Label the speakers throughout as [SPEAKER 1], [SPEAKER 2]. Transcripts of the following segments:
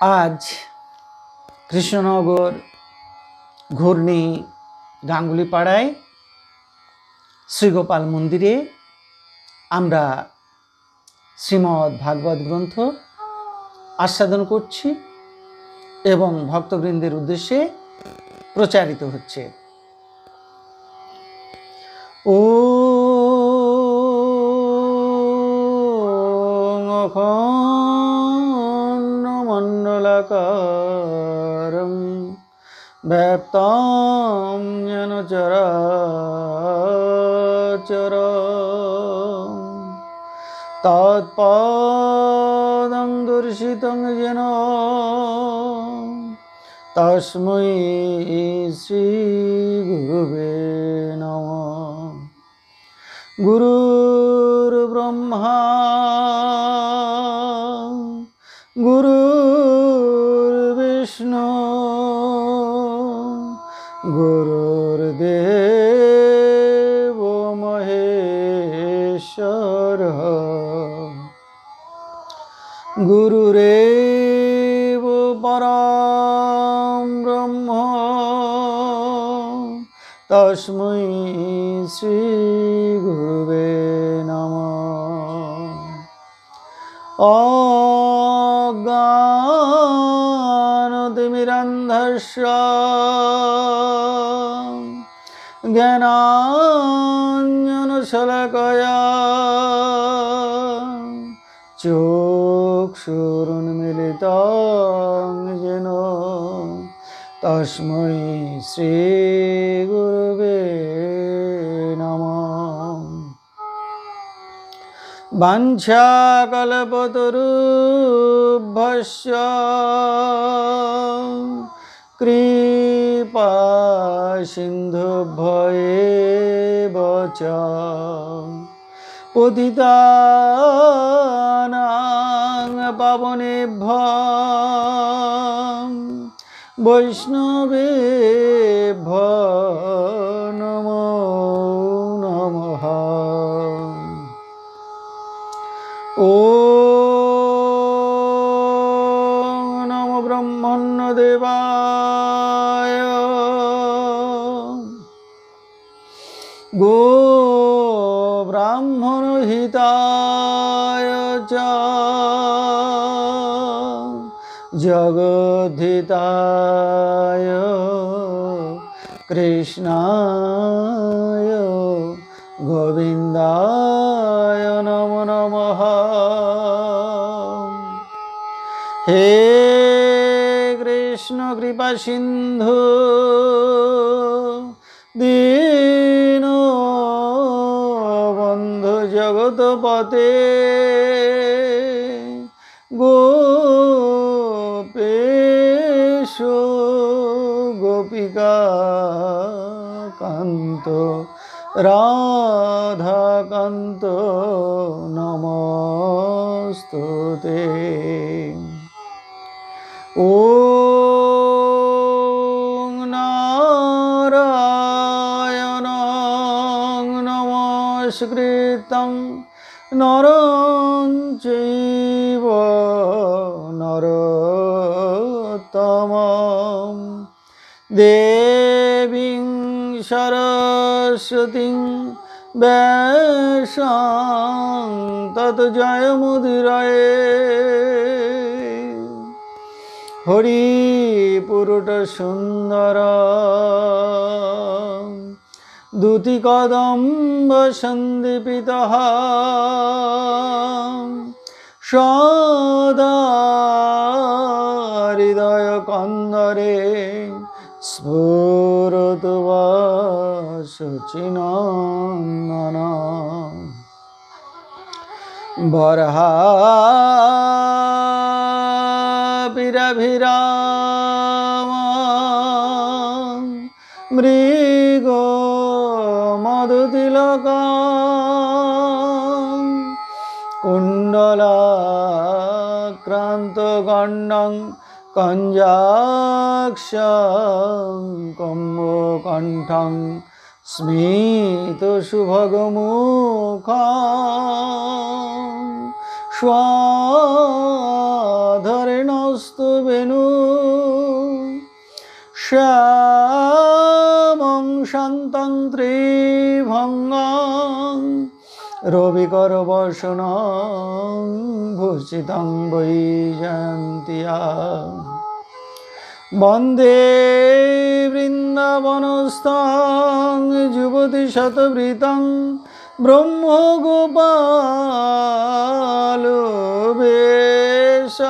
[SPEAKER 1] आज कृष्णनगर घूर्णी गांगुलीपाड़ाय श्रीगोपाल मंदिरे आमरा श्रीमद् भागवत ग्रंथ आस्वादन करछि एवं भक्तबृंदेर उद्देश्ये प्रचारित होच्छे। मंडलाकारं व्याप्तं येन चराचरं तत्पदं दर्शितं येन तस्मै श्रीगुरुवे नमः। गुरुर्ब्रह्मा गुरुर्विष्णु गुरुर्देवो महेश्वरः गुरुरेव परं ब्रह्म तस्मै श्रीगुरुवे नमः। अज्ञानतिमिरन्धस्य ज्ञानाञ्जनशलाकया चक्षुरुन्मीलितं येन तस्मै श्रीगुरुवे नमः। वाञ्छाकल्पतरुभ्यश्च कृपा सिन्धुभ्येव च पतितानां पावनेभ्यो वैष्णवेभ्यो नमो नमः। ॐ नमो ब्रह्मण्यदेवाय गो ब्राह्मणहिताय च जगद्धिताय कृष्णाय गोविन्दाय नमो नमः। हे कृष्ण कृपा सिन्धु दीनो बन्धु जगतपते गोपेश गोपिका कान्त राधाकान्त नमोस्तुते। ॐ नारायणं नमस्कृतं नरं चैव नरोत्तमं देवीं सरस्वतीं व्यासं ततो जयमुदीरये। हरिपुरुष सुंदर दूतिकदम्ब सन्दीपितः सदा हृदय कंदरे स्फुरतु शुचिनन्दन बर्हाभिराम मृगो मधुतिलका कुण्डलाक्रान्त गण्डं कञ्जाक्षं कम्बकण्ठं स्मितसुभगमुखं स्वाधरेणस्तु বেণু শ্যামং শান্তং ত্রিভঙ্গং রবিকর বসনং ভূষিতং বৈজয়ন্তিয়া বন্দে বৃন্দাবনস্থং যুবতী শতবৃতং ব্রহ্মগোপাল বেশং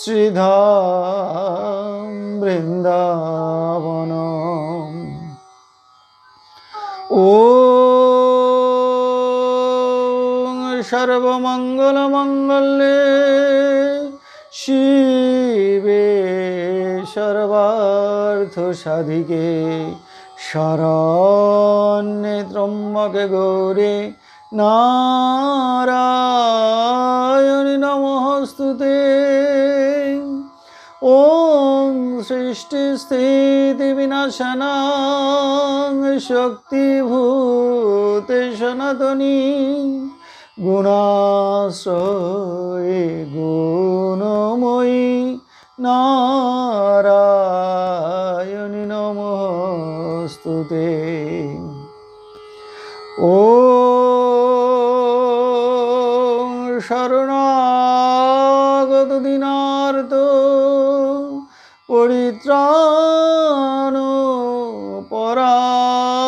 [SPEAKER 1] শ্রীধাম বৃন্দাবনম। ওম সর্বমঙ্গলমঙ্গলে শিবে সর্বার্থসাধিকে শরণ্যে ত্র্যম্বকে গৌরে নারায়ণী নমস্তুতে। ওম সৃষ্টি স্থিতি বিনাশানাং শক্তিভূতে সনাতনী গুণাশ্রয়ে গুণময়ী নারায়ণী নমস্তুতে। ওম শরণাগত দীনার্ত পরিত্রাণ পরায়ণে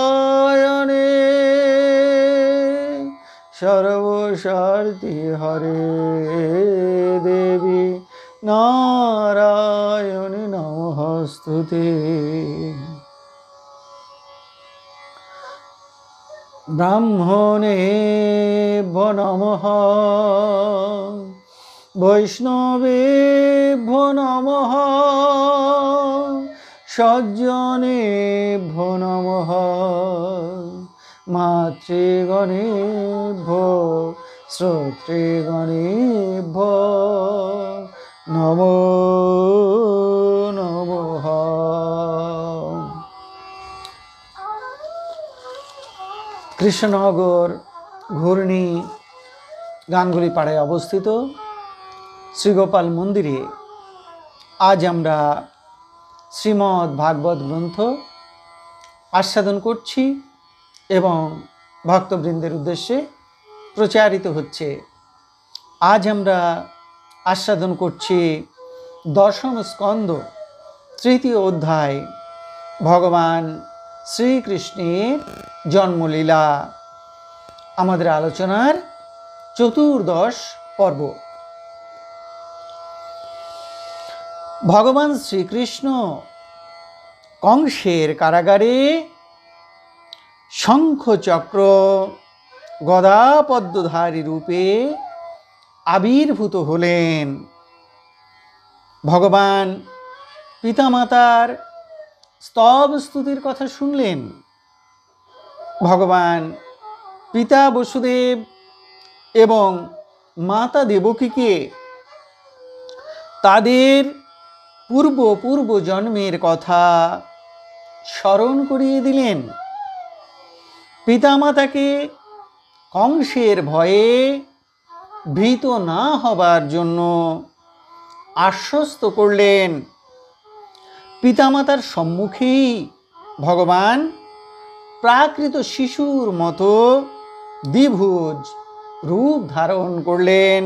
[SPEAKER 1] সর্বস্বার্থী হরে দেবী নারায়ণী নমস্তুতে। ব্রাহ্মণেভ্যো নমঃ বৈষ্ণবেভ্যো নমঃ সজ্জনেভ্যো নমঃ মাতৃগণেভ্যো শ্রোতৃগণেভ্যো নমো নমঃ। কৃষ্ণনগর ঘূর্ণি গাঙ্গুলি পাড়ায় অবস্থিত শ্রীগোপাল মন্দিরে আজ আমরা শ্রীমদ্ ভাগবত গ্রন্থ আস্বাদন করছি এবং ভক্তবৃন্দের উদ্দেশ্যে প্রচারিত হচ্ছে। আজ আমরা আস্বাদন করছি দশম স্কন্ধ তৃতীয় অধ্যায় ভগবান শ্রীকৃষ্ণের জন্মলীলা, আমাদের আলোচনার চতুর্দশ পর্ব। ভগবান শ্রীকৃষ্ণ কংসের কারাগারে শঙ্খচক্র গদাপদ্মধারী রূপে আবির্ভূত হলেন। ভগবান পিতামাতার স্তব স্তুতির কথা শুনলেন। ভগবান পিতা বসুদেব এবং মাতা দেবকীকে তাদের পূর্ব জন্মের কথা স্মরণ করিয়ে দিলেন। পিতামাতাকে কংসের ভয়ে ভীত না হবার জন্য আশ্বস্ত করলেন। পিতামাতার সম্মুখেই ভগবান প্রাকৃত শিশুর মতো দ্বিভুজ রূপ ধারণ করলেন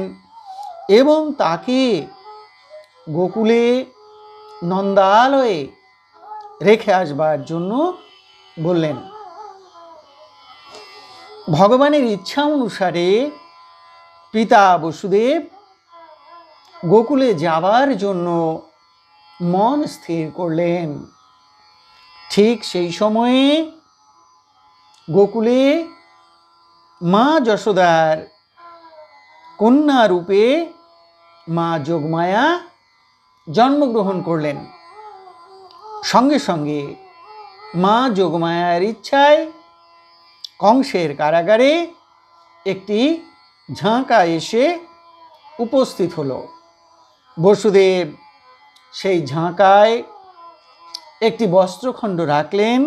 [SPEAKER 1] এবং তাকে গোকুলে নন্দালয়ে রেখে আসবার জন্য বললেন। ভগবানের ইচ্ছা অনুসারে পিতা বসুদেব গোকুলে যাবার জন্য মন স্থির করলেন। ঠিক সেই সময়ে গোকুলে মা যশোদার কন্যা রূপে মা যোগমায়া জন্মগ্রহণ করলেন। সঙ্গে সঙ্গে মা যোগমায়ার ইচ্ছায় কংসের কারাগারে একটি ঝাঁকা এসে উপস্থিত হলো। বসুদেব সেই ঝাঁকায় একটি বস্ত্রখণ্ড রাখলেন,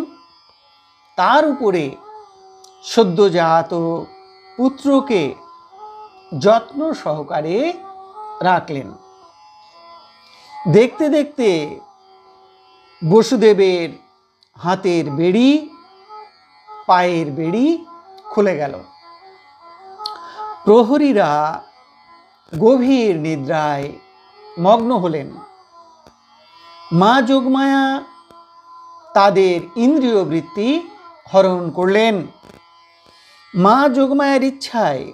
[SPEAKER 1] তার উপরে সদ্যজাত পুত্রকে যত্ন সহকারে রাখলেন। দেখতে দেখতে বসুদেবের হাতের বেড়ি, পায়ের বেড়ি খুলে গেল। প্রহরীরা গভীর নিদ্রায় মগ্ন হলেন। মা যোগমায়া তাদের ইন্দ্রিয় বৃত্তি হরণ করলেন। মা যোগমায়ার ইচ্ছায়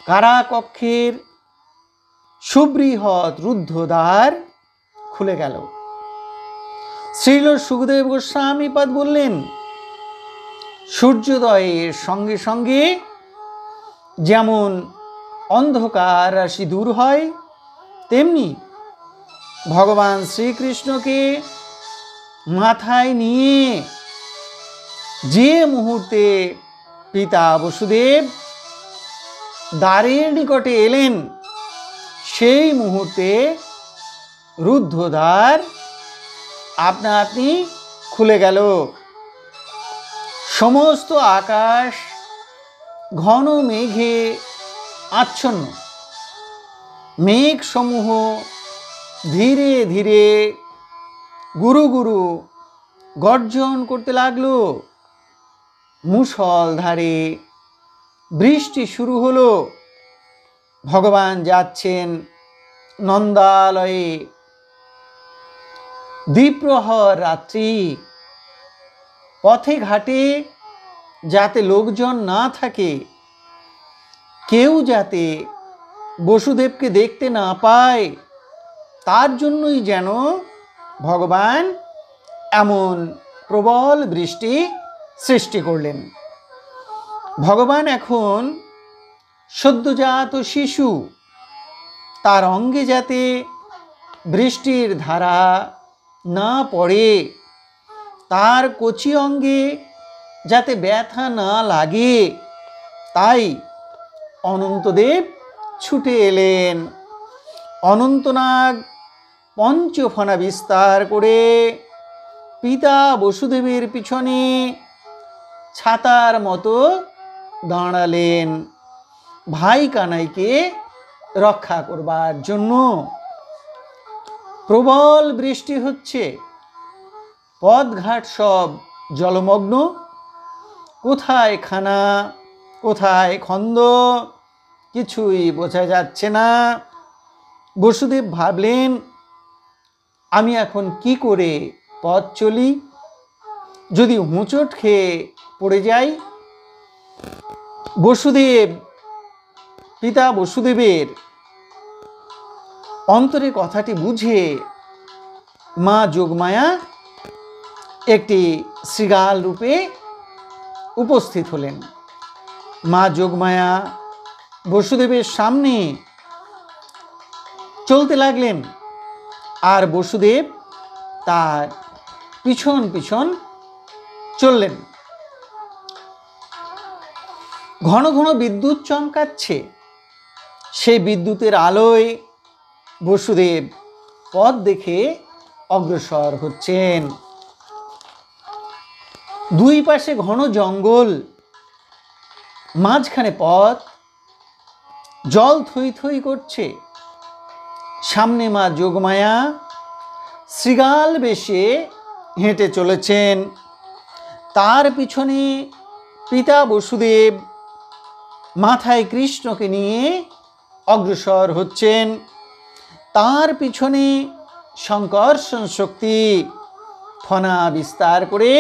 [SPEAKER 1] কারাকক্ষের সুবৃহৎ রুদ্ধদ্বার খুলে গেল। শ্রীল সুখদেব গোস্বামীপাদ বললেন, সূর্যোদয়ের সঙ্গে সঙ্গে যেমন অন্ধকার রাশি দূর হয়, তেমনি ভগবান শ্রীকৃষ্ণকে মাথায় নিয়ে যে মুহূর্তে পিতা বসুদেব দ্বারের নিকটে এলেন, সেই মুহূর্তে রুদ্ধদ্বার আপনা আপনি খুলে গেল। সমস্ত আকাশ ঘন মেঘে আচ্ছন্ন। মেঘ সমূহ ধীরে ধীরে গুরু গুরু গর্জন করতে লাগলো। মুষলধারে বৃষ্টি শুরু হলো। ভগবান যাচ্ছেন নন্দালয়ে। দ্বিপ্রহর রাত্রি, পথে ঘাটে যাতে লোকজন না থাকে, কেউ যাতে বসুদেবকে দেখতে না পায়, তার জন্যই যেন ভগবান এমন প্রবল বৃষ্টি সৃষ্টি করলেন। ভগবান এখন সদ্যজাত শিশু, তার অঙ্গে যাতে বৃষ্টির ধারা না পড়ে, তার কচি অঙ্গে যাতে ব্যথা না লাগে, তাই অনন্তদেব ছুটে এলেন। অনন্তনাগ পঞ্চফনা বিস্তার করে পিতা বসুদেবের পিছনে ছাতার মতো দাঁড়ালেন, ভাই কানাইকে রক্ষা করবার জন্য। প্রবল বৃষ্টি হচ্ছে, পথঘাট সব জলমগ্ন। কোথায় খানা, কোথায় খন্দ, কিছুই বোঝা যাচ্ছে না। বসুদেব ভাবলেন, আমি এখন কি করে পথ চলি? যদি হোঁচট খেয়ে পড়ে যাই। পিতা বসুদেবের অন্তরে কথাটি বুঝে মা যোগমায়া একটি শৃগাল রূপে উপস্থিত হলেন। মা যোগমায়া বসুদেবের সামনে চলতে লাগলেন, আর বসুদেব তার পিছন পিছন চললেন। ঘন ঘন বিদ্যুৎ চমকাচ্ছে। সেই বিদ্যুতের আলোয় বসুদেব পথ দেখে অগ্রসর হচ্ছেন। দুই পাশে ঘন জঙ্গল, মাঝখানে পথ, জল থই থই করছে। সামনে মা যোগমায়া শৃগাল বেশে হেঁটে চলেছেন। তার পিছনে পিতা বসুদেব মাথায় কৃষ্ণকে নিয়ে অগ্রসর হচ্ছেন। তার পিছনে সংকর্ষণ শক্তি ফনা বিস্তার করে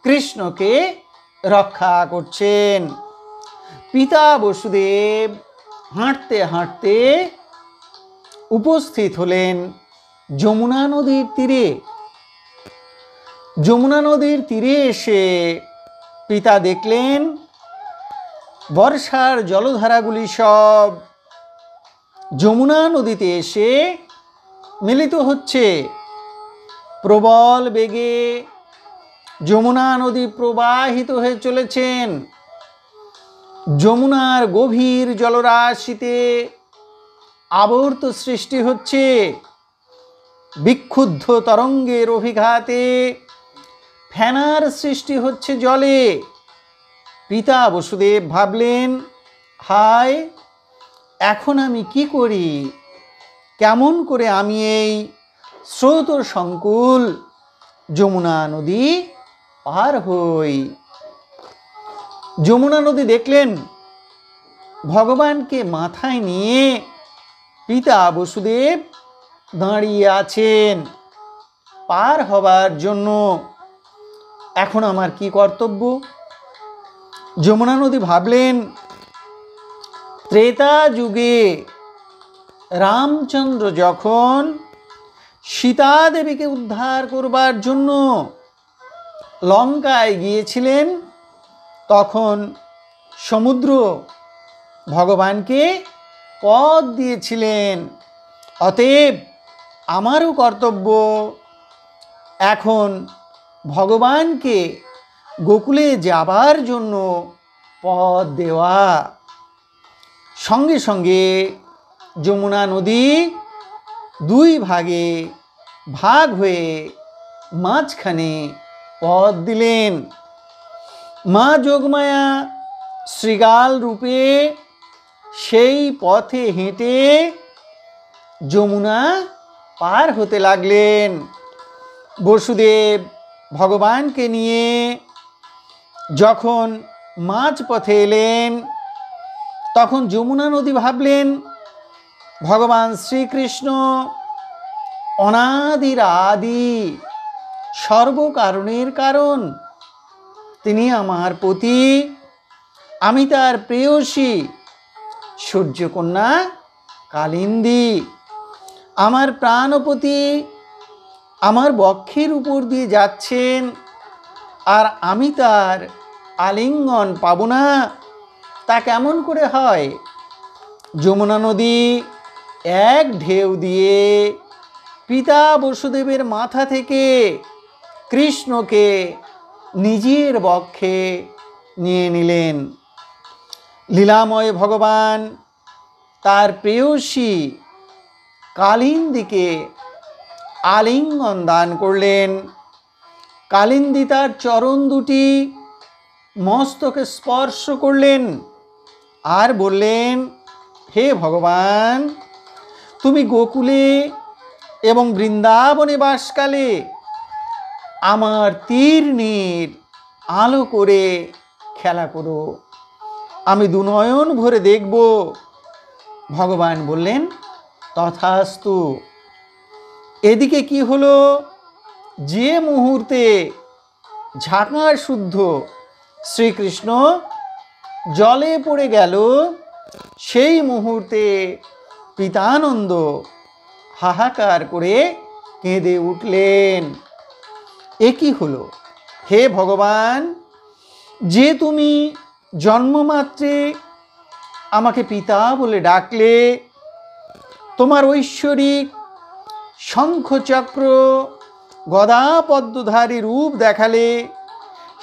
[SPEAKER 1] কৃষ্ণকে রক্ষা করছেন। পিতা বসুদেব হাঁটতে হাঁটতে উপস্থিত হলেন যমুনা নদীর তীরে। যমুনা নদীর তীরে এসে পিতা দেখলেন বর্ষার জলধারাগুলি সব যমুনা নদীতে এসে মিলিত হচ্ছে। প্রবল বেগে যমুনা নদী প্রবাহিত হয়ে চলেছেন। যমুনার গভীর জলরাশিতে আবর্ত সৃষ্টি হচ্ছে। বিক্ষুব্ধ তরঙ্গের অভিঘাতে ফেনার সৃষ্টি হচ্ছে জলে। পিতা বসুদেব ভাবলেন, হায়, এখন আমি কি করি? কেমন করে আমি এই স্রোত সংকুল যমুনা নদী পার হই। যমুনা নদী দেখলেন ভগবানকে মাথায় নিয়ে পিতা বসুদেব দাঁড়িয়ে আছেন পার হবার জন্য। এখন আমার কি কর্তব্য? যমুনা নদী ভাবলেন, ত্রেতা যুগে রামচন্দ্র যখন সীতা দেবীকে উদ্ধার করবার জন্য লঙ্কায় গিয়েছিলেন, তখন সমুদ্র ভগবানকে পথ দিয়েছিলেন। অতএব আমারও কর্তব্য এখন ভগবানকে গোকুলে যাবার জন্য পথ দেওয়া। সঙ্গে সঙ্গে যমুনা নদী দুই ভাগে ভাগ হয়ে মাঝখানে পথ দিলেন। মা যোগমায়া শৃগাল রূপে সেই পথে হেঁটে যমুনা পার হতে লাগলেন। বসুদেব ভগবানকে নিয়ে যখন মাঝপথে এলেন, তখন যমুনা নদী ভাবলেন ভগবান শ্রীকৃষ্ণ অনাদির আদি, সর্বকারণের কারণ। তিনি আমার পতি, আমি তার প্রেয়সী সূর্যকন্যা কালিন্দী। আমার প্রাণপতি আমার বক্ষের উপর দিয়ে যাচ্ছেন, আর আমি তার আলিঙ্গন পাব না, তা কেমন করে হয়? যমুনা নদী এক ঢেউ দিয়ে পিতা বসুদেবের মাথা থেকে কৃষ্ণকে নিজের বক্ষে নিয়ে নিলেন। লীলাময় ভগবান তার প্রেয়সী কালিন্দীকে আলিঙ্গন দান করলেন। কালিন্দী তার চরণ দুটি মস্তকে স্পর্শ করলেন আর বললেন, হে ভগবান, তুমি গোকুলে এবং বৃন্দাবনে বাসকালে আমার তীর্ণের আলো করে খেলা করো, আমি দুনয়ন ভরে দেখব। ভগবান বললেন, তথাস্তু। এদিকে কি হলো? যে মুহূর্তে ঝাঁকার শুদ্ধ শ্রীকৃষ্ণ জলে পড়ে গেল, সেই মুহূর্তে পিতানন্দ হাহাকার করে কেঁদে উঠলেন। এ কি হলো? হে ভগবান, যে তুমি জন্মমাত্রে আমাকে পিতা বলে ডাকলে, তোমার ঐশ্বরিক শঙ্খচক্র গদা পদ্মধারী রূপ দেখালে,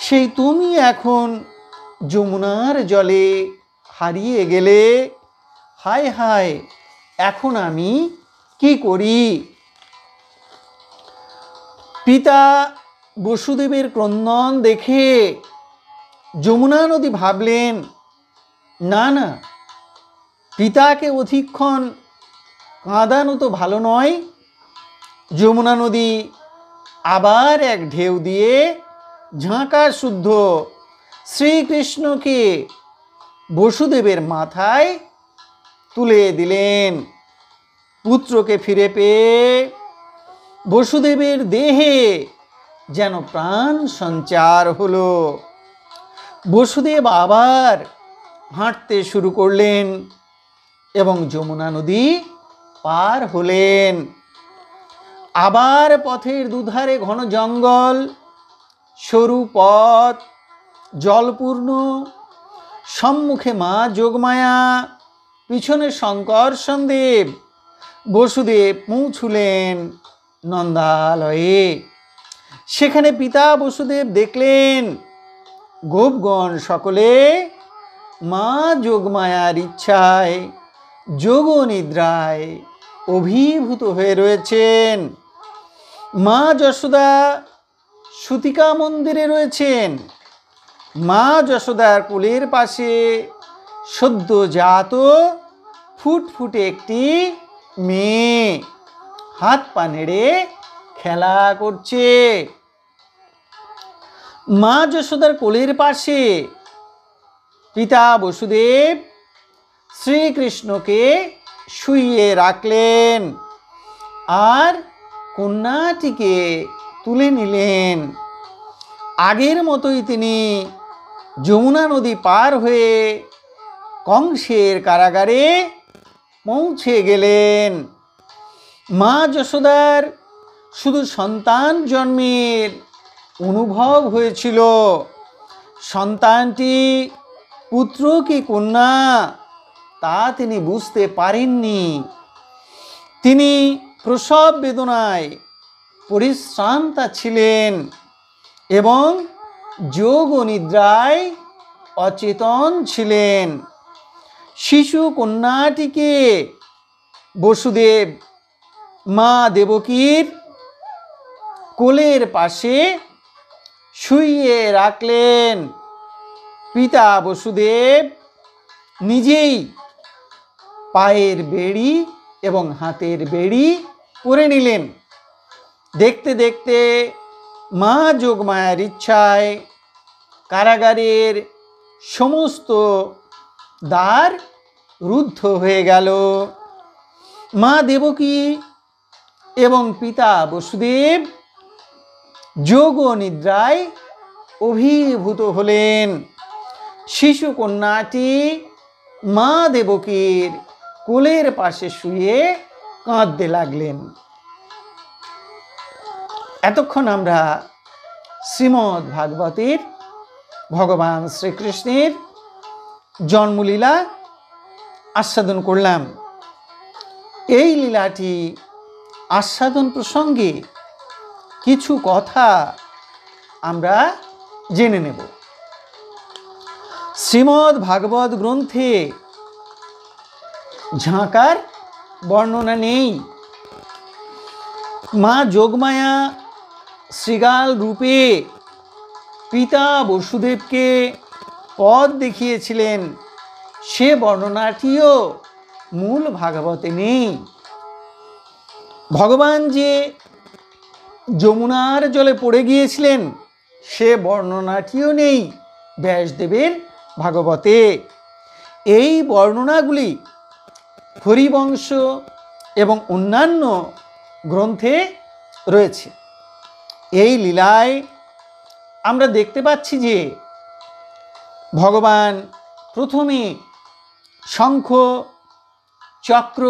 [SPEAKER 1] সেই তুমি এখন যমুনার জলে হারিয়ে গেলে। হায় হায়, এখন আমি কি করি? পিতা বসুদেবের ক্রন্দন দেখে যমুনা নদী ভাবলেন, না না, পিতাকে অধিকক্ষণ কাঁদানো তো ভালো নয়। যমুনা নদী আবার এক ঢেউ দিয়ে ঝাঁকার শুদ্ধ শ্রীকৃষ্ণকে বসুদেবের মাথায় তুলে দিলেন। পুত্রকে ফিরে পেয়ে বসুদেবের দেহে যেন প্রাণ সঞ্চার হলো। বসুদেব আবার হাঁটতে শুরু করলেন এবং যমুনা নদী পার হলেন। আবার পথের দুধারে ঘন জঙ্গল, সরু পথ, জলপূর্ণ। সম্মুখে মা যোগমায়া, পিছনে শঙ্কর্ষণদেব। বসুদেব পৌঁছলেন নন্দালয়ে। সেখানে পিতা বসুদেব দেখলেন গোপগণ সকলে মা যোগমায়ার ইচ্ছায় যোগ নিদ্রায় অভিভূত হয়ে রয়েছেন। মা যশোদা সুতিকা মন্দিরে রয়েছেন। মা যশোদার কোলের পাশে সদ্যজাত ফুটফুটে একটি মেয়ে হাত পা নেড়ে খেলা করছে। মা যশোদার কোলের পাশে পিতা বসুদেব শ্রীকৃষ্ণকে শুইয়ে রাখলেন আর কন্যাটিকে তুলে নিলেন। আগের মতোই তিনি যমুনা নদী পার হয়ে কংসের কারাগারে পৌঁছে গেলেন। মা যশোদার শুধু সন্তান জন্মের অনুভব হয়েছিল, সন্তানটি পুত্র কি কন্যা তা তিনি বুঝতে পারেননি। তিনি প্রসব বেদনায় পরিশ্রান্তা ছিলেন এবং যোগ নিদ্রায় অচেতন ছিলেন। শিশু কন্যাটিকে বসুদেব মা দেবকীর কোলের পাশে শুইয়ে রাখলেন। পিতা বসুদেব নিজেই পায়ের বেড়ি এবং হাতের বেড়ি পরে নিলেন। দেখতে দেখতে মা যোগমায়ার ইচ্ছায় কারাগারের সমস্ত দ্বার রুদ্ধ হয়ে গেল। মা দেবকী এবং পিতা বসুদেব যোগ নিদ্রায় অভিভূত হলেন। শিশু কন্যাটি মা দেবকীর কোলের পাশে শুয়ে কাঁদতে লাগলেন। এতক্ষণ আমরা শ্রীমদ্ ভাগবতের ভগবান শ্রীকৃষ্ণের জন্মলীলা আস্বাদন করলাম। এই লীলাটি আস্বাদন প্রসঙ্গে কিছু কথা আমরা জেনে নেব। শ্রীমদ্ ভাগবত গ্রন্থে ঝাঁকার বর্ণনা নেই। মা যোগমায়া শৃগাল রূপে পিতা বসুদেবকে পথ দেখিয়েছিলেন, সে বর্ণনাটিও মূল ভাগবতে নেই। ভগবান যে যমুনার জলে পড়ে গিয়েছিলেন সে বর্ণনাটিও নেই ব্যাসদেবের ভাগবতে। এই বর্ণনাগুলি হরিবংশ এবং অন্যান্য গ্রন্থে রয়েছে। এই লীলায় আমরা দেখতে পাচ্ছি যে ভগবান প্রথমে শঙ্খ চক্র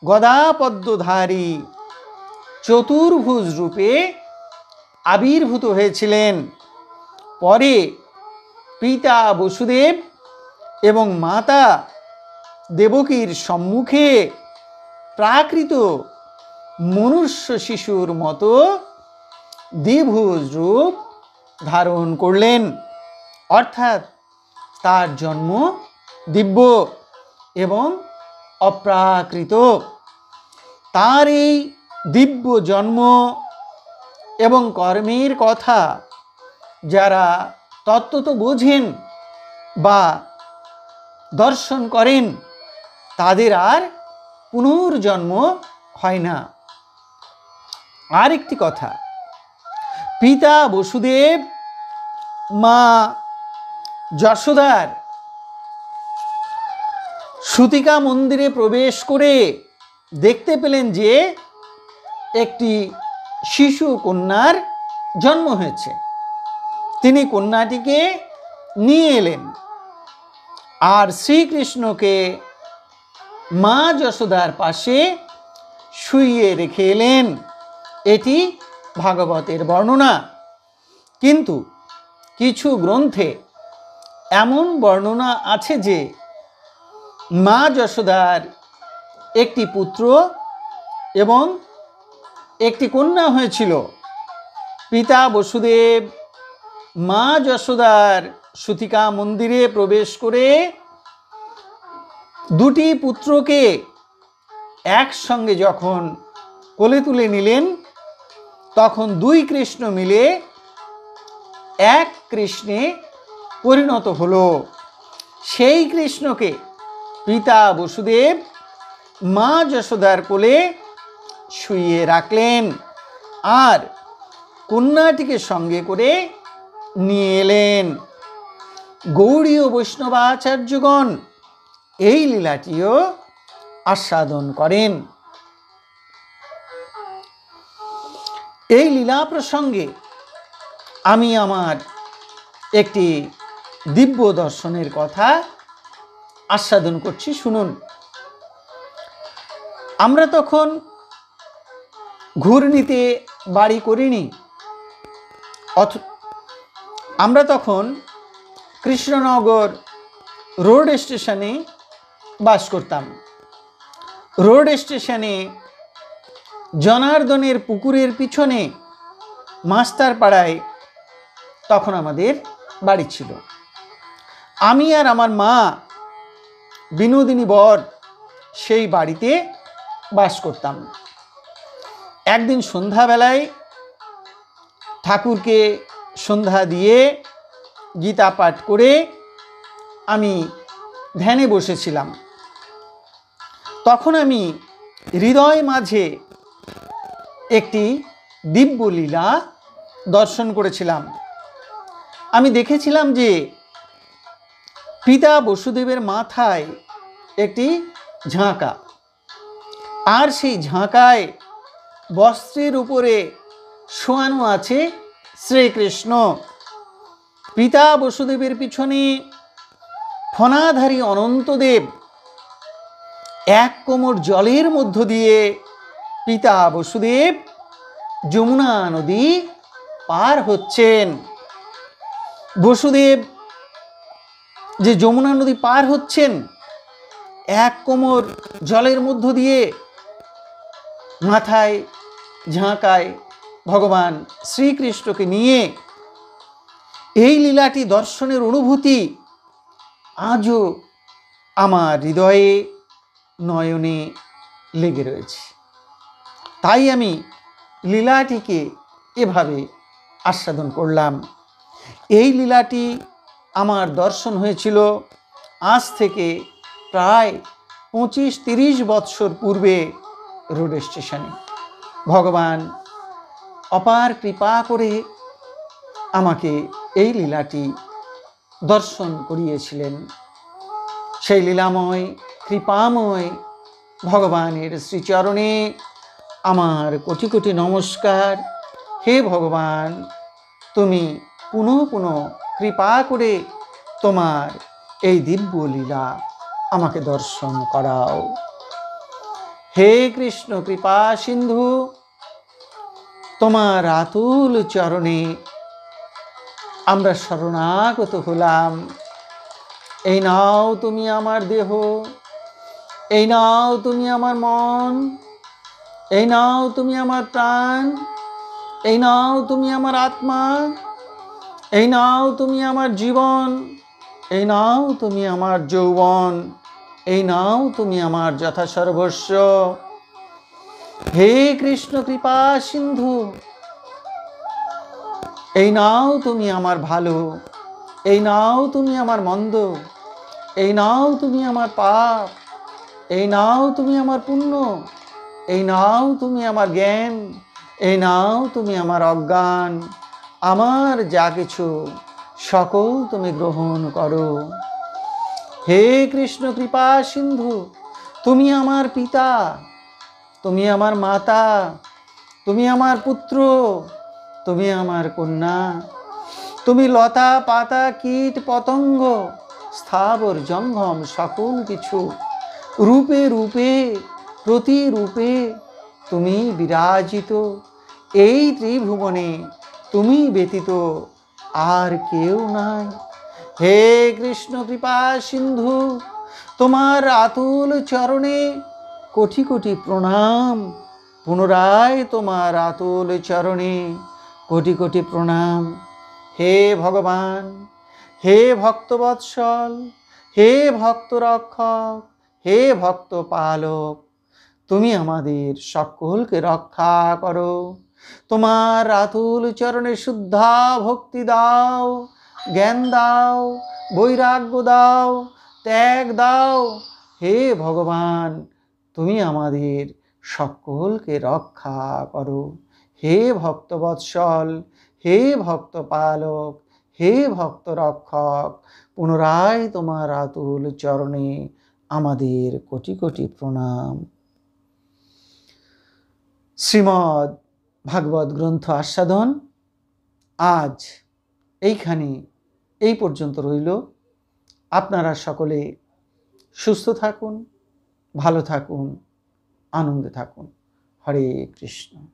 [SPEAKER 1] গদা পদ্মধারী চতুর্ভুজ রূপে আবির্ভূত হয়েছিলেন। পরে পিতা বসুদেব এবং মাতা দেবকীর সম্মুখে প্রাকৃত মনুষ্য শিশুর মতো দ্বিভুজ রূপ ধারণ করলেন, অর্থাৎ তার জন্ম দিব্য এবং অপ্রাকৃত। তার এই দিব্য জন্ম এবং কর্মের কথা যারা তত্ত্বত বোঝেন বা দর্শন করেন তাদের আর পুনর্জন্ম হয় না। আরেকটি কথা, পিতা বসুদেব মা যশোদার সূতিকা মন্দিরে প্রবেশ করে দেখতে পেলেন যে একটি শিশু কন্যার জন্ম হয়েছে। তিনি কন্যাটিকে নিয়ে এলেন আর শ্রীকৃষ্ণকে মা যশোদার পাশে শুইয়ে রেখে এলেন। এটি ভাগবতের বর্ণনা। কিন্তু কিছু গ্রন্থে এমন বর্ণনা আছে যে মা যশোদার একটি পুত্র এবং একটি কন্যা হয়েছিল। পিতা বসুদেব মা যশোদার সূতিকা মন্দিরে প্রবেশ করে দুটি পুত্রকে একসঙ্গে যখন কোলে তুলে নিলেন তখন দুই কৃষ্ণ মিলে এক কৃষ্ণে পরিণত হলো। সেই কৃষ্ণকে পিতা বসুদেব মা যশোদার কোলে শুইয়ে রাখলেন আর কন্যাটিকে সঙ্গে করে নিয়ে এলেন। গৌড়ীয় বৈষ্ণবাচার্যগণ এই লীলাটিও আস্বাদন করেন। এই লীলা প্রসঙ্গে আমি আমার একটি দিব্য দর্শনের কথা আস্বাদন করছি, শুনুন। আমরা তখন ঘূর্ণিতে বাড়ি করিনি, আমরা তখন কৃষ্ণনগর রোড স্টেশনে বাস করতাম। রোড স্টেশনে জনার্দনের পুকুরের পিছনে মাস্টার পাড়ায় তখন আমাদের বাড়ি ছিল। আমি আর আমার মা বিনোদিনী বর সেই বাড়িতে বাস করতাম। একদিন সন্ধ্যাবেলায় ঠাকুরকে সন্ধ্যা দিয়ে গীতা পাঠ করে আমি ধ্যানে বসেছিলাম। তখন আমি হৃদয় মাঝে একটি দিব্য লীলা দর্শন করেছিলাম। আমি দেখেছিলাম যে পিতা বসুদেবের মাথায় একটি ঝাঁকা, আর সেই ঝাঁকায় বস্ত্রের উপরে শোয়ানো আছে শ্রীকৃষ্ণ। পিতা বসুদেবের পিছনে ফণাধারী অনন্তদেব এক কোমর জলের মধ্য দিয়ে পিতা বসুদেব যমুনা নদী পার হচ্ছেন। বসুদেব যে যমুনা নদী পার হচ্ছেন এক কোমর জলের মধ্য দিয়ে, মাথায় ঝাঁকায় ভগবান শ্রীকৃষ্ণকে নিয়ে, এই লীলাটি দর্শনের অনুভূতি আজও আমার হৃদয়ে নয়নে লেগে রয়েছে। তাই আমি লীলাটিকে এভাবে আস্বাদন করলাম। এই লীলাটি আমার দর্শন হয়েছিল আজ থেকে প্রায় 25-30 বৎসর পূর্বে রোড স্টেশনে। ভগবান অপার কৃপা করে আমাকে এই লীলাটি দর্শন করিয়েছিলেন। সেই লীলাময় কৃপাময় ভগবানের শ্রীচরণে আমার কোটি কোটি নমস্কার। হে ভগবান, তুমি পুনঃ পুনঃ কৃপা করে তোমার এই দিব্য লীলা আমাকে দর্শন করাও। হে কৃষ্ণ কৃপা সিন্ধু, তোমার আতুল চরণে আমরা শরণাগত হলাম। এই নাও তুমি আমার দেহ, এই নাও তুমি আমার মন, এই নাও তুমি আমার প্রাণ, এই নাও তুমি আমার আত্মা, এই নাও তুমি আমার জীবন, এই নাও তুমি আমার যৌবন, এই নাও তুমি আমার যথাসর্বস্ব। হে কৃষ্ণ কৃপা সিন্ধু, এই নাও তুমি আমার ভালো, এই নাও তুমি আমার মন্দ, এই নাও তুমি আমার পাপ, এই নাও তুমি আমার পুণ্য, এই নাও তুমি আমার জ্ঞান, এই নাও তুমি আমার অজ্ঞান। আমার যা কিছু সকল তুমি গ্রহণ করো। হে কৃষ্ণ কৃপা সিন্ধু, তুমি আমার পিতা, তুমি আমার মাতা, তুমি আমার পুত্র, তুমি আমার কন্যা, তুমি লতা পাতা কীট পতঙ্গ স্থাবর জঙ্গম সকল কিছু। রূপে রূপে প্রতিরূপে তুমি বিরাজিত। এই ত্রিভুবনে তুমি ব্যতীত আর কেউ নাই। হে কৃষ্ণ কৃপা সিন্ধু, তোমার আতুল চরণে কোটি কোটি প্রণাম। পুনরায় তোমার আতুল চরণে কোটি কোটি প্রণাম। হে ভগবান, হে ভক্তবৎসল, হে ভক্ত রক্ষক, হে ভক্ত পালক, তুমি আমাদের সকলকে রক্ষা করো। তোমার আতুল চরণে শুদ্ধা ভক্তি দাও, জ্ঞান দাও, বৈরাগ্য দাও, ত্যাগ দাও। হে ভগবান, তুমি আমাদের সকলকে রক্ষা করো। হে ভক্তবৎসল, হে ভক্ত পালক, হে ভক্ত রক্ষক, পুনরায় তোমার আতুল চরণে আমাদের কোটি কোটি প্রণাম। শ্রীমদ্ ভাগবত গ্রন্থ আস্বাদন আজ এইখানে এই পর্যন্ত রইল। আপনারা সকলে সুস্থ থাকুন, ভালো থাকুন, আনন্দে থাকুন। হরে কৃষ্ণ।